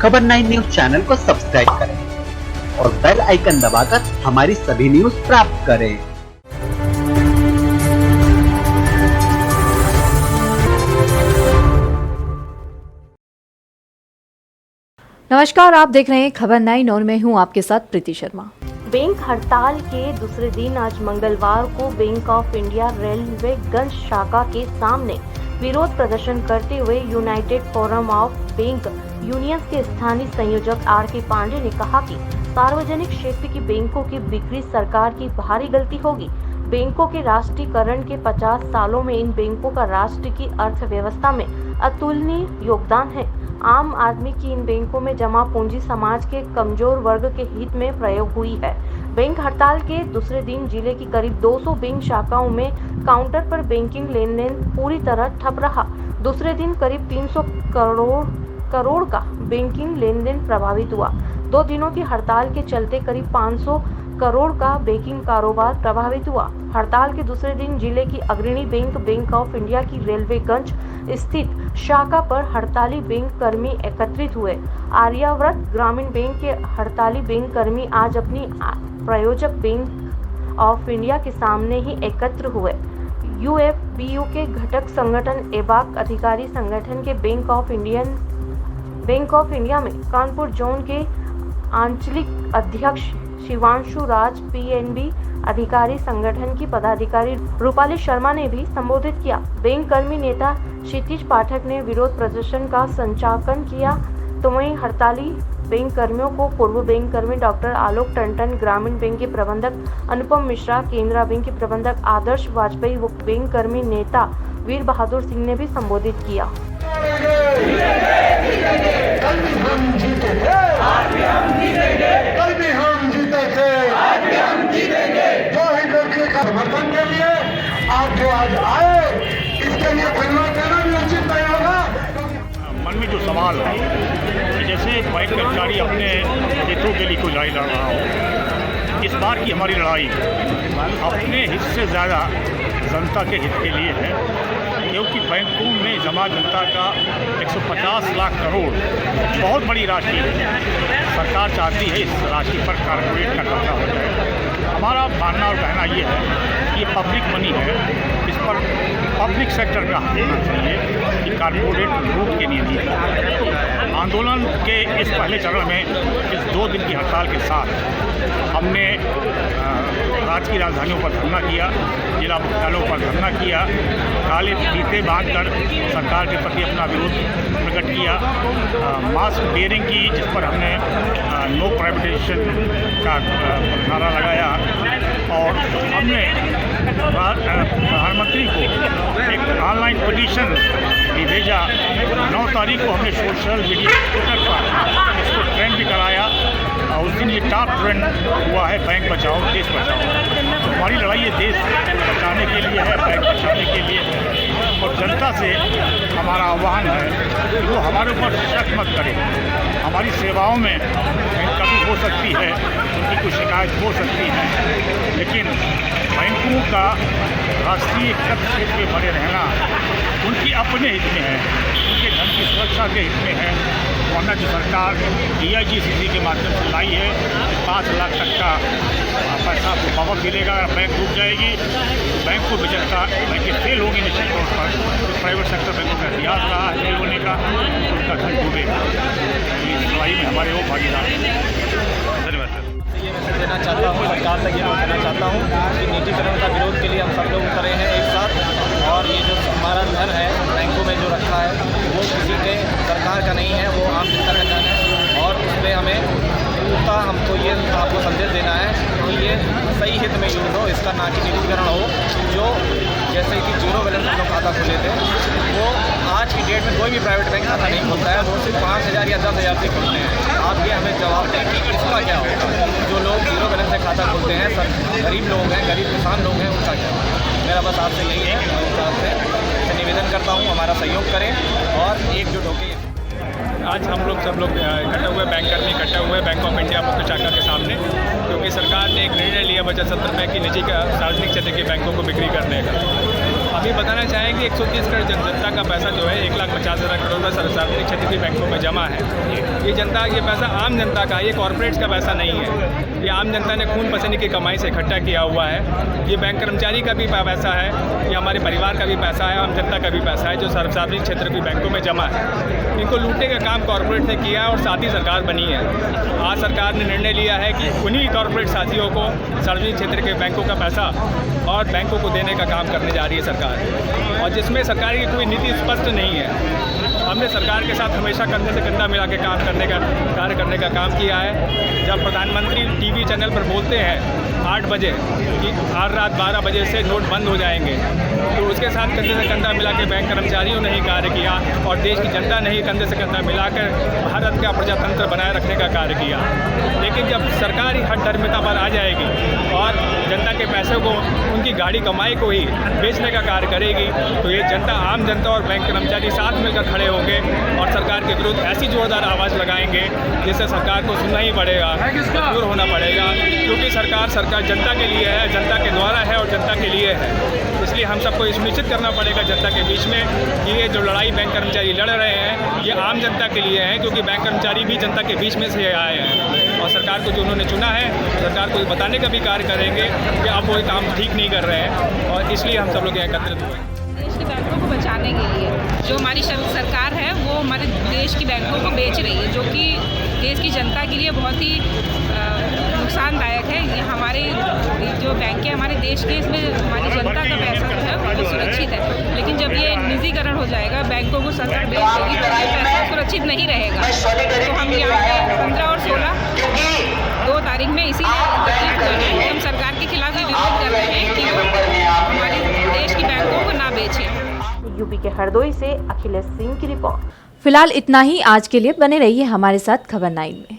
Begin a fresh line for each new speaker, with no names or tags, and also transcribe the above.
खबर 9 news channel को subscribe करें और बेल आइकन दबाकर हमारी सभी न्यूज प्राप्त करें।
नमस्कार, आप देख रहे हैं खबर 9 और मैं हूं आपके साथ प्रीति शर्मा।
बैंक हड़ताल के दूसरे दिन आज मंगलवार को बैंक ऑफ इंडिया रेलवेगंज शाखा के सामने विरोध प्रदर्शन करते हुए United forum of bank unions के स्थानीय संयोजक आर.के. पांडे ने कहा कि सार्वजनिक क्षेत्र की बैंकों की बिक्री सरकार की भारी गलती होगी। बैंकों के राष्ट्रीयकरण के 50 सालों में इन बैंकों का राष्ट्र की अर्थव्यवस्था में अतुलनीय योगदान है। आम आदमी की इन बैंकों में जमा पूंजी समाज के कमजोर वर्ग के हित में प्रयोग हुई है। बैंक हड़ताल के दूसरे दिन जिले की करीब 200 बैंक शाखाओं में काउंटर पर बैंकिंग लेन देन पूरी तरह ठप रहा। दूसरे दिन करीब 300 करोड़ का बैंकिंग लेन देन प्रभावित हुआ। 2 दिनों की हड़ताल के चलते करीब 500 करोड़ का बैंकिंग कारोबार प्रभावित हुआ। हड़ताल के दूसरे दिन जिले की अग्रणी बैंक ऑफ इंडिया की रेलवेगंज स्थित शाखा पर हड़ताली बैंक कर्मी एकत्रित हुए। आर्यावर्त ग्रामीण बैंक के हड़ताली बैंक कर्मी आज अपनी प्रायोजक बैंक ऑफ इंडिया के सामने ही एकत्र हुए। यूएफबीयू के घटक संगठन एबाक अधिकारी संगठन के बैंक ऑफ इंडिया में कानपुर जोन के आंचलिक अध्यक्ष शिवांशु राज, पीएनबी अधिकारी संगठन की पदाधिकारी रूपाली शर्मा ने भी संबोधित किया। बैंक कर्मी नेता क्षितिज पाठक ने विरोध प्रदर्शन का संचालन किया। तो वहीं हड़ताली बैंक कर्मियों को पूर्व बैंक कर्मी डॉक्टर आलोक टंडन, ग्रामीण बैंक के प्रबंधक अनुपम मिश्रा, केंद्रा बैंक के प्रबंधक आदर्श वाजपेयी व बैंक कर्मी नेता वीर बहादुर सिंह ने भी संबोधित किया।
समर्थन के लिए आप जो आज आए, इसके लिए धन्यवाद देना भी उचित नहीं होगा।
मन में जो सवाल है कि जैसे बैंक कर्मचारी अपने हितों के लिए कोई लड़ाई लड़ रहा हो, इस बार की हमारी लड़ाई अपने हित से ज़्यादा जनता के हित के लिए है, क्योंकि बैंकों में जमा जनता का 150 लाख करोड़ बहुत बड़ी राशि है। सरकार चाहती है इस राशि पर कारपोरेट का कब्जा हो जाए। हमारा मानना और कहना ये है कि ये पब्लिक मनी है, इस पर पब्लिक सेक्टर का होना चाहिए कि कारपोरेट लूट के नहीं दिए। आंदोलन के इस पहले चरण में इस 2 दिन की हड़ताल के साथ हमने राज्य की राजधानियों पर धरना किया, जिला मुख्यालयों पर धरना किया, काले फीते बांधकर सरकार के प्रति अपना विरोध प्रकट किया। मास्क बेयरिंग की, जिस पर हमने नो प्राइवेटाइजेशन का नारा लगाया और हमने प्रधानमंत्री को एक ऑनलाइन पिटीशन भी भेजा। 9 तारीख को हमने सोशल मीडिया ट्विटर पर इसको ट्रेंड भी कराया और उस दिन ये टॉप ट्रेंड हुआ है, बैंक बचाओ देश बचाओ। तो हमारी लड़ाई ये देश बचाने के लिए है, बैंक बचाने के लिए है। और जनता से हमारा आह्वान है कि वो हमारे ऊपर शक मत करें। हमारी सेवाओं में कमी हो सकती है, उनकी कुछ शिकायत हो सकती है, लेकिन बैंकों का राष्ट्रीय क्षेत्र में बने रहना उनकी अपने हित में है, उनके धन की सुरक्षा के हित में है। वरना जो सरकार DIGCC के माध्यम से लाई है 5 लाख तक का पैसा आपको वापस मिलेगा। अगर बैंक डूब जाएगी तो बैंक को बेचता, बैंकें फेल होंगी निश्चित तौर पर। तो प्राइवेट सेक्टर बैंकों का इतिहास रहा है फेल होने का, उनका धन डूबेगा। इस लड़ाई में हमारे वो भागीदार हैं। धन्यवाद सर।
ये मैसेज देना चाहता हूँ, सरकार तक ये कहना चाहता हूँ कि निजीकरण का विरोध के लिए हम सब लोग खड़े हैं एक साथ। और ये जो हमारा धन है बैंकों में जो रखा है वो किसी के सरकार का नहीं है, वो आम जनता का धन है। और उसमें हमें पूर्णतः हमको ये आपको संदेश देना है कि ये सही हित में यूज हो, इसका ना कि निजीकरण हो। जो जैसे कि जीरो बैलेंस हम लोग खाता खोले थे, वो आज की डेट में कोई भी प्राइवेट बैंक खाता नहीं खोलता है, वो सिर्फ 5,000 या 10,000 से खोलते हैं। आप ये हमें जवाब दें कि इसका क्या होगा। जो लोग जीरो बैलेंस से खाता खोलते हैं, सब गरीब लोग हैं, गरीब किसान लोग हैं, उनका क्या होगा। मेरा बस आपसे यही है, मैं उस तरफ से निवेदन करता हूँ हमारा सहयोग करें और एकजुट होकर।
आज हम लोग सब लोग इकट्ठे हुए, बैंक कर्मी इकट्ठे हुए बैंक ऑफ इंडिया मुख्य शाखा के सामने, क्योंकि सरकार ने एक निर्णय लिया बजट सत्र में कि निजी का सार्वजनिक क्षेत्र के बैंकों को बिक्री करने का। अभी बताना चाहें कि 130 करोड़ जनता का पैसा जो है 1,50,000 करोड़ का सार्वजनिक क्षेत्र की बैंकों में जमा है। ये पैसा आम जनता का, ये कॉर्पोरेट्स का पैसा नहीं है। ये आम जनता ने खून पसीने की कमाई से इकट्ठा किया हुआ है। ये बैंक कर्मचारी का भी पैसा है, ये हमारे परिवार का भी पैसा है, आम जनता का भी पैसा है जो सार्वजनिक क्षेत्र की बैंकों में जमा है। इनको लूटने का काम कॉर्पोरेट ने किया है और साथ ही सरकार बनी है। आज सरकार ने निर्णय लिया है कि उन्हीं कॉर्पोरेट साथियों को सार्वजनिक क्षेत्र के बैंकों का पैसा और बैंकों को देने का काम करने जा रही है सरकार, और जिसमें सरकार की कोई नीति स्पष्ट नहीं है। हमने सरकार के साथ हमेशा कंधे से कंधा मिला के कार्य करने का काम किया है। जब प्रधानमंत्री टीवी चैनल पर बोलते हैं 8 बजे कि हर रात 12 बजे से नोट बंद हो जाएंगे, तो उसके साथ कंधे से कंधा मिला के बैंक कर्मचारियों ने ही कार्य किया और देश की जनता ने ही कंधे से कंधा मिलाकर भारत का प्रजातंत्र बनाए रखने का कार्य किया। लेकिन जब सरकार ही हठधर्मिता पर आ जाएगी और जनता के पैसे को, उनकी गाड़ी कमाई को ही बेचने का कार्य करेगी, तो ये जनता, आम जनता और बैंक कर्मचारी साथ मिलकर खड़े होंगे और सरकार के विरुद्ध ऐसी जोरदार आवाज़ लगाएंगे जिससे सरकार को सुनना ही पड़ेगा, मजबूर होना पड़ेगा, क्योंकि सरकार जनता के लिए है, जनता के द्वारा है और जनता के लिए है। इसलिए हम सबको ये सुनिश्चित करना पड़ेगा जनता के बीच में कि ये जो लड़ाई बैंक कर्मचारी लड़ रहे हैं ये आम जनता के लिए है, क्योंकि बैंक कर्मचारी भी जनता के बीच में से आए हैं और सरकार को जो उन्होंने चुना है, सरकार को ये बताने का भी कार्य करेंगे कि आप वो काम ठीक नहीं कर रहे हैं, और इसलिए हम सब लोग यहाँ एकत्रित हुए।
देश की बैंकों को बचाने के लिए जो हमारी सरकार है वो हमारे देश की बैंकों को बेच रही है, जो कि देश की जनता के लिए बहुत ही नुकसानदायक है। ये हमारे जो बैंक है हमारे देश के, इसमें हमारी जनता का पैसा जो है वो सुरक्षित है। लेकिन जब ये निजीकरण हो जाएगा, बैंकों को सरकार बेच देगी, तो ये पैसा सुरक्षित नहीं रहेगा। तो हम यहाँ पे 15 और 16 2 तारीख में इसीलिए हम सरकार के खिलाफ ये विरोध कर रहे हैं कि वो हमारे देश की बैंकों को ना बेचें।
यूपी के हरदोई से अखिलेश सिंह की रिपोर्ट।
फिलहाल इतना ही आज के लिए। बने रहिए हमारे साथ खबर 9 में।